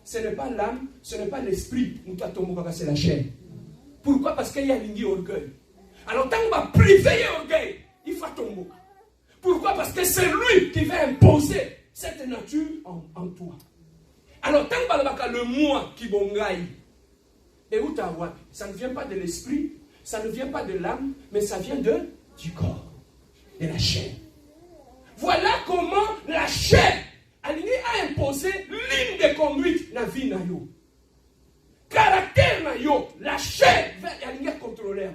Ce n'est pas l'âme, ce n'est pas l'esprit. C'est la chair. Pourquoi? Parce qu'il y a l'orgueil. Alors, tant qu'on va priver l'orgueil, il faut tomber. Pourquoi? Parce que c'est lui qui va imposer cette nature en toi. Alors, tant qu'on le moi qui bongaille, et où tu as, ça ne vient pas de l'esprit, ça ne vient pas de l'âme, mais ça vient du corps, de la chair. Voilà comment la chair a imposé ligne de conduite dans la vie. Caractère, la chair va contrôler.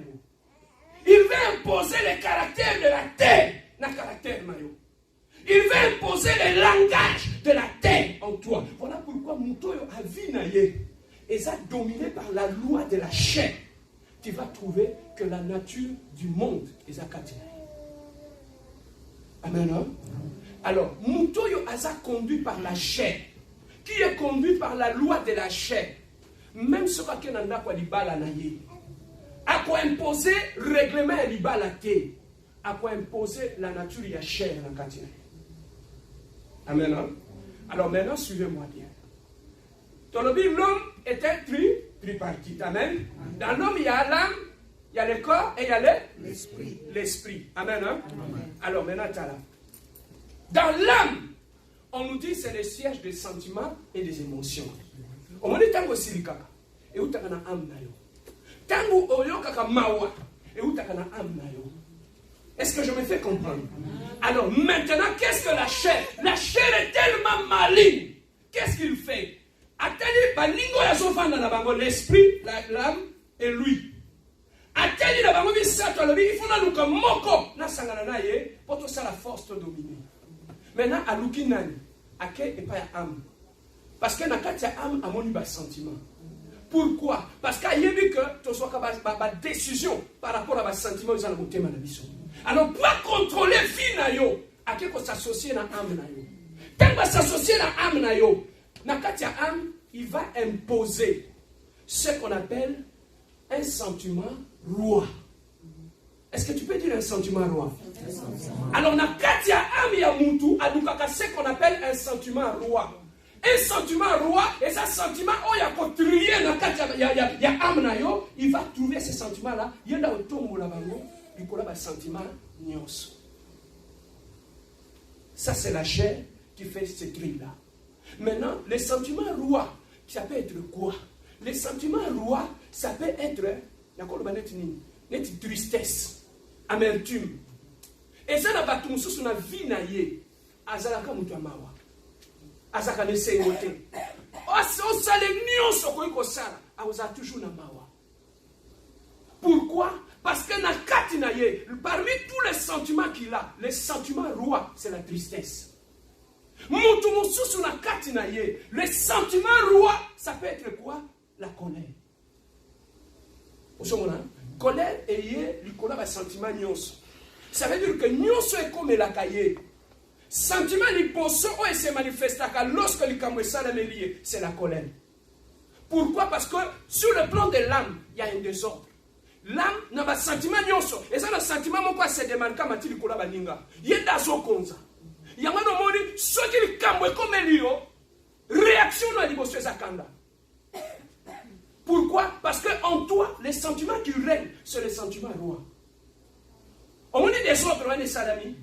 Il va imposer le caractère de la terre dans le caractère. Il va imposer le langage de la terre en toi. Voilà pourquoi Moutoyo a vie et ça dominé par la loi de la chair. Tu vas trouver que la nature du monde est à Katina. Amen. Hein? Alors, Moutoyo a conduit par la chair. Qui est conduit par la loi de la chair. Même ce qu'on a quoi libala naye. À quoi imposer règlement libala te. À quoi imposer la nature de la chair en Katina. Amen. Hein? Alors maintenant, suivez-moi bien. Dans le Bible, l'homme était tripartite. Amen. Dans l'homme, il y a l'âme, il y a le corps et il y a l'esprit. L'esprit. Amen. Hein? Amen. Alors maintenant, tu as là. Dans l'âme, on nous dit que c'est le siège des sentiments et des émotions. On me dit tango silikaka. Et où tu as un âme nayo. Tango oyo kaka mawa. Et où tu as un âme nayo. Est-ce que je me fais comprendre? Alors maintenant, qu'est-ce que la chair? La chair est tellement maligne. Qu'est-ce qu'il fait? L'esprit, l'âme et lui. Il faut moko na sangana na ye pour tout ça la force te dominer. Maintenant à lukinani ake et pas âme. Parce que na katia âme a moni ba sentiment. Pourquoi? Parce qu'il y a vu que tu sois ba décision par rapport à ba sentiment ils ont monté na biso. Alors pour contrôler vie na yo, ake ko s'associer na âme na yo. Tant que s'associer na âme na yo, na katia âme, il va imposer ce qu'on appelle un sentiment roi. Est-ce que tu peux dire un sentiment roi? Alors, na katia âme ya mutu, adukaka ce qu'on appelle un sentiment roi. Un sentiment roi, et ce sentiment, oh, il y a contribué na katia ya âme na yo, il va trouver ce sentiment-là, il y a un tombeau là-bas, il y a un sentiment nyos. Ça, c'est la chair qui fait ce truc-là. Maintenant, les sentiments rois, ça peut être quoi? Les sentiments rois, ça peut être tristesse, amertume. Et ça, n'a pas tout sur la vie naïe. Azalaka mutamawa. Azaka ne sait voter. Oh, ça les nions sur quoi ça, a toujours na mawa. Pourquoi? Parce que na katinaye, parmi tous les sentiments qu'il a, les sentiments rois, c'est la tristesse. Le sentiment roi, ça peut être quoi? La colère. Colère et le sentiment nyonso. Ça veut dire que nyonso est comme la cahier. Sentiment liposo et se manifeste lorsque le kamwesala est lié, c'est la colère. Pourquoi? Parce que sur le plan de l'âme, il y a un désordre. L'âme n'a pas de sentiment nyonso. Et ça, le sentiment, moi, c'est demandé comme il y a baninga. Il y a des choses. Il y a des gens qui ont comme réaction à l'émotion zakanda. Pourquoi? Parce qu'en toi, les sentiments qui règnent, c'est les sentiments rois. On dit des autres, on est salami.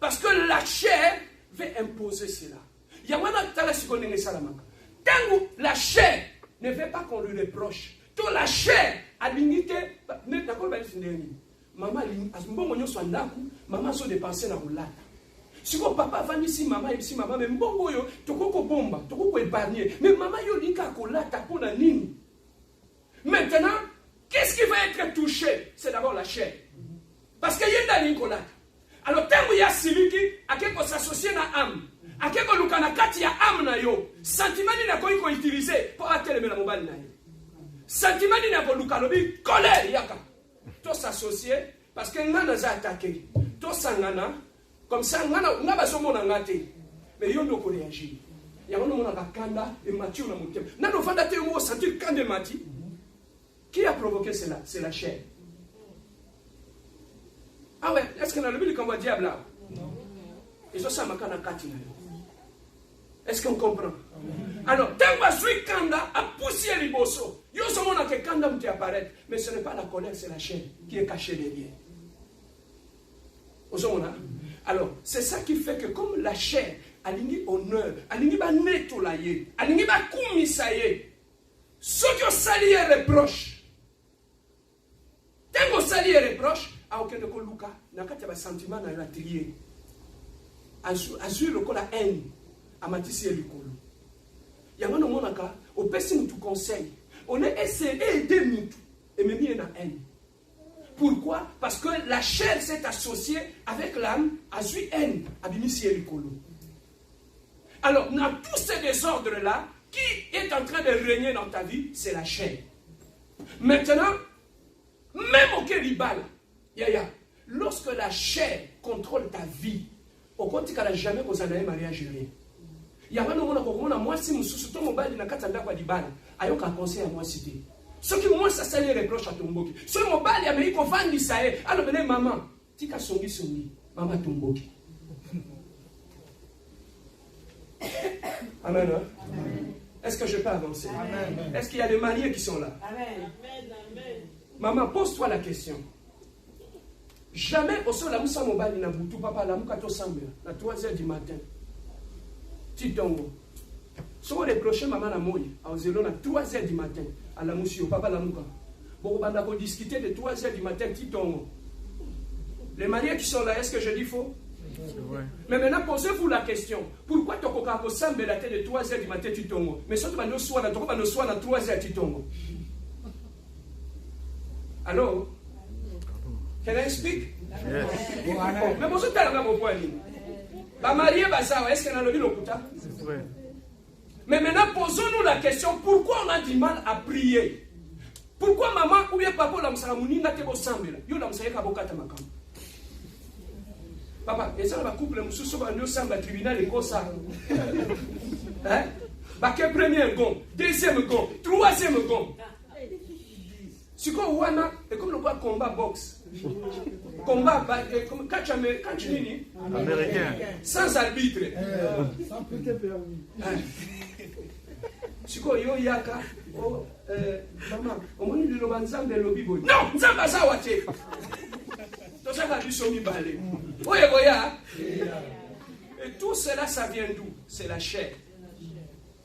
Parce que la chair veut imposer cela. Il y a tant la chair ne veut pas qu'on lui reproche. Toute la chair a dignité. Maman, maman, sont dépensées dans le si mon papa va ici, maman, mais bon, tu peux bomba, tu peux épargner. Mais maman, yo dit qu'à pour la nini. Maintenant, qu'est-ce qui va être touché? C'est d'abord la chair. Parce qu'il y a une colata. Alors, tant qu'il y a celui qui a quelque s'associer à l'âme, à quelque chose qui a âme na yo, sentiment n'a pas utilisé pour atteindre la mobile na yo. Sentiment n'a pas l'ukalobi, colère yaka. Tout s'associer parce que n'a pas attaqué. Tout sangana. Comme ça, on a besoin de ngate. Mais il y a un réagir. Il y a un kanda et Mathieu na mutem. Na no fanda te mo sentir kanda Mathieu. Qui a provoqué cela? C'est la chair. Ah ouais, est-ce qu'on a le but qu'on va diable là? Non. Et ça m'a kana katina. Est-ce qu'on comprend? Alors, tant que kanda a poussé les bossos, yo somona que kanda m'te apparaître, mais ce n'est pas la colère, c'est la chair qui est cachée derrière. Alors, c'est ça qui fait que comme la chair, alingi honneur, alingi ba netolaye, alingi ba kumisaye, ceux qui ont sali et reproche, tant qu'on sali et reproche, a aucun de koluka, n'a qu'à te sentiment na la trier. Azur le la haine, a matissé le colo. Yamano monaka, au pessim tout conseil, on est essayé d'aider nous et même il y a une haine. Pourquoi? Parce que la chair s'est associée avec l'âme, à su haine, à bimisier le colo. Alors, dans tous ces désordres-là, qui est en train de régner dans ta vie? C'est la chair. Maintenant, même au Kéribal, lorsque la chair contrôle ta vie, au compte qu'elle n'a jamais causé un mariage. Il y a un moment où moi, si je suis sur mon bal, il y a un peu de bal, il y a un conseil à moi citer. Ce qui moi, ça c'est les reproches à ton boki. Sur mon bal, il y a un peu de ça. Alors, venez, maman, tu as songi, maman ton boki. Amen. Hein? Amen. Est-ce que je peux avancer? Amen. Est-ce qu'il y a des mariés qui sont là? Amen. Maman, pose-toi la question. Jamais au sol la moussa mobile na boutou papa la mouka to sambe à 3h du matin. Titongo. Si on reproche maman la moye à zéro à 3h du matin à la moussi au papa la mouka. Bon on va discuter de 3h du matin titongo. Les mariés qui sont là, est-ce que je dis faux? Mais maintenant posez-vous la question. Pourquoi tu as ko sambe la tête de 3h du matin titongo? Mais surtout no soir na 3h titongo. Alors can I speak? Yes. Mais bonjour, tu as un point. Marié, est-ce qu'elle a le locuta? C'est vrai. Mais maintenant, posons-nous la question, pourquoi on a du mal à prier? Pourquoi maman ou bien papa la msaramuni n'a pas de sambela? Yo la msaye kabokata makam. Papa, et ça va couple mususu va nous samba tribunal et cosa. Hein? Baké premier gong, deuxième gong, troisième gong. C'est quoi Wana? Et comme le combat boxe. Combat catch américain. Sans arbitre. Sans petit permis. C'est quoi yo yaka? Oh, maman, au moins il le banzam de lobby boy. Non, nzamba ça waté. Tout ça va du somi balé. Oye goya. Et tout cela ça vient d'où? C'est la chair.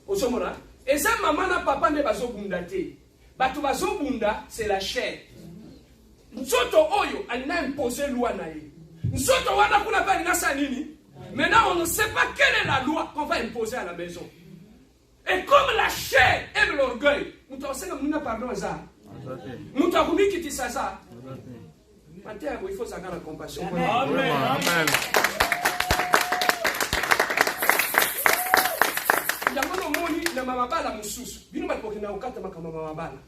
Au somora. Et ça maman na papa ne bazo bundate. Batubazo bunda, c'est la chair. Nzoto oyo, elle n'a imposé loi nae. Nzoto wana kuna pa nasa nini. Maintenant, on ne sait pas quelle est la loi qu'on va imposer à la maison. Et comme la chair aime l'orgueil, nous t'enseignons que nous n'avons pardon à ça. Nous t'avons mis qui ça ça. Maintenant, il faut savoir la compassion. Amen. Amen. Na mabala mususu bino bakokena okata makama mabala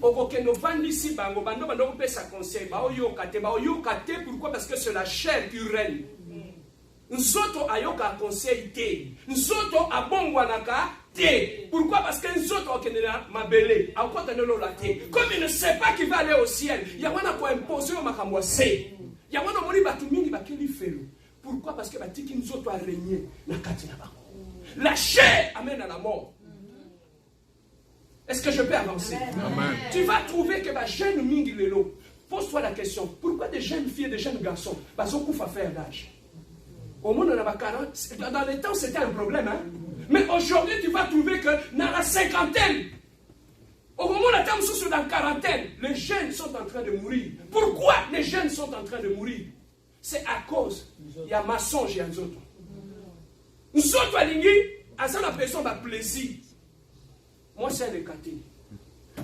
okokeno vandisi bango bando bando pesa conseil ba oyoka te pourquoi? Parce que c'est la chair qui règne. Nzoto ayoka conseil te, nzoto abongwanaka te. Pourquoi? Parce que nzoto okenela mabele akota nelo la te. Comme il ne sait pas qu'il va aller au ciel, il y a wana ko imposer au makamwa se. Il y a wana moni batu mingi bakeli felo. Pourquoi? Parce que batiki nzoto a régner na kati na bango. La chair amène à la mort. Est-ce que je peux avancer? Amen. Tu vas trouver que les jeunes mingi lelo. Pose-toi la question. Pourquoi des jeunes filles et des jeunes garçons ont à faire d'âge? Au monde, dans les temps, c'était un problème. Hein? Mais aujourd'hui, tu vas trouver que dans la cinquantaine, au moment où la table sont dans la quarantaine, les jeunes sont en train de mourir. Pourquoi les jeunes sont en train de mourir? C'est à cause, il y a mensonge et un autre. Nous autres, à ça, la personne va plaisir. Moi, c'est un écarté.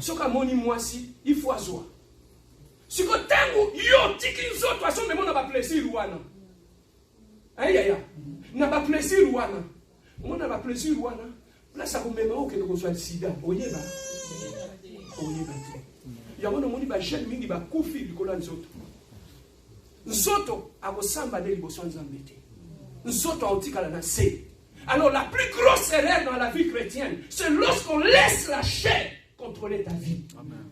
Ce que moi, si, il faut avoir. Ce que tango, yo, tiki, nous autres, à ce moment, on n'a pas plaisir, Rouana. Aïe, aïe, aïe. On n'a pas plaisir, Rouana. On n'a pas plaisir, Rouana. Là, ça vous met que nous sommes le sida. Oye, ba. Oye, ba. Il y a un moment où il y a un jeune qui va couper le colon des autres. Nous autres, à vos samba de l'émotion, nous embêter. Nous autres, on dit qu'elle a naissé. Alors, la plus grosse erreur dans la vie chrétienne, c'est lorsqu'on laisse la chair contrôler ta vie. Amen.